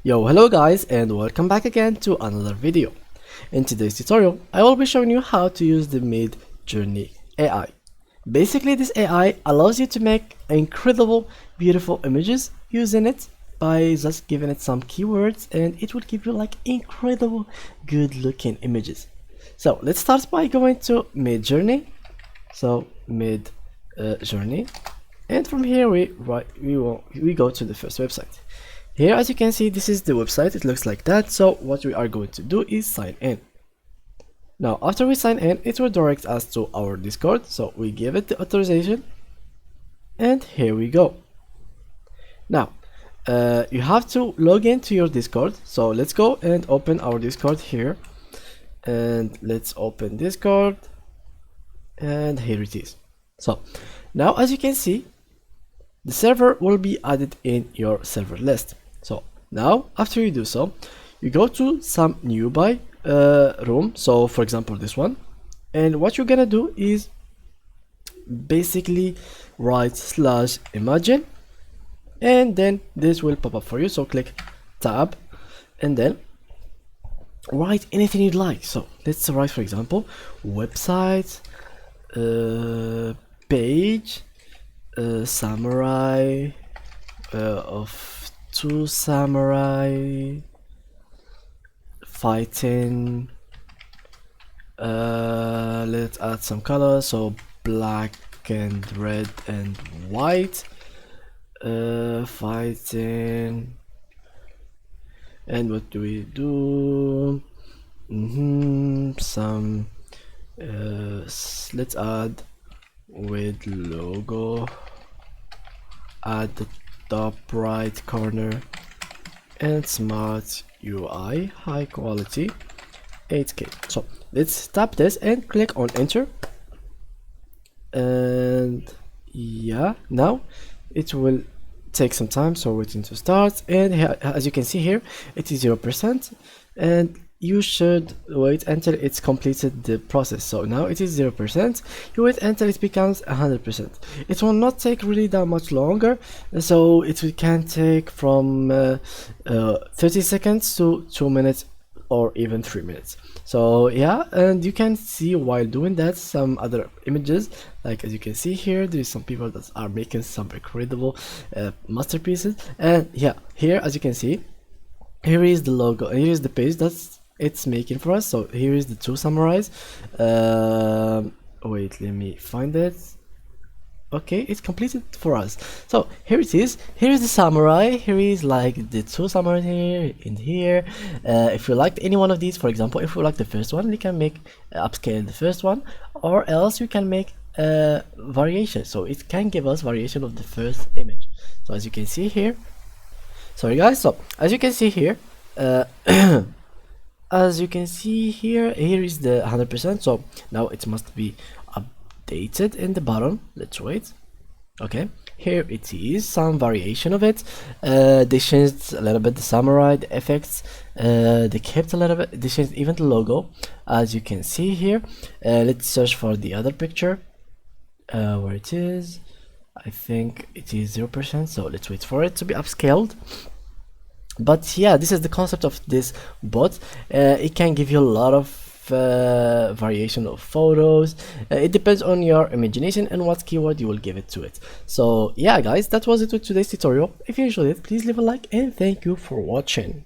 Yo, hello guys, and welcome back again to another video. In today's tutorial, I will be showing you how to use the Midjourney AI. Basically, this AI allows you to make incredible, beautiful images using it by just giving it some keywords, and it will give you like incredible, good looking images. So let's start by going to Midjourney. So Midjourney, and from here we go to the first website. Here, as you can see, this is the website. It looks like that. So what we are going to do is sign in. Now after we sign in, it will direct us to our Discord, so we give it the authorization, and here we go. Now you have to log into your Discord, so let's go and open our Discord here, and let's open Discord, and here it is. So now, as you can see, the server will be added in your server list. So now after you do so, you go to some nearby room, so for example this one, and what you're gonna do is basically write /imagine, and then this will pop up for you. So click tab and then write anything you'd like. So let's write, for example, website, page, samurai, of two samurai fighting. Let's add some color, so black and red and white, fighting. And what do we do? Some let's add with logo at the top right corner, and smart UI high quality 8K. So let's tap this and click on enter, and yeah, now it will take some time, so waiting to start. And here, as you can see here, it is 0%, and you should wait until it's completed the process. So now it is 0%. You wait until it becomes 100%. It will not take really that much longer, so it can take from 30 seconds to 2 minutes or even 3 minutes. So yeah, and you can see while doing that some other images, like as you can see here, there's some people that are making some incredible masterpieces. And yeah, here as you can see, here is the logo, and here is the page that's it's making for us. So here is the two samurais. Wait, let me find it. Okay, it's completed for us. So here it is. Here is the samurai. Here is like the two samurai here and here. If you liked any one of these, for example, if you like the first one, you can make upscale the first one, or else you can make variation. So it can give us variation of the first image. So as you can see here, sorry guys. So as you can see here, as you can see here, here is the 100%. So now it must be updated in the bottom. Let's wait. Okay, here it is, some variation of it. They changed a little bit the samurai, the effects, they kept a little bit, they changed even the logo, as you can see here. Let's search for the other picture, where it is. I think it is 0%, so let's wait for it to be upscaled. But yeah, this is the concept of this bot. It can give you a lot of variation of photos. It depends on your imagination and what keyword you will give it to it. So yeah guys, that was it with today's tutorial. If you enjoyed it, please leave a like, and thank you for watching.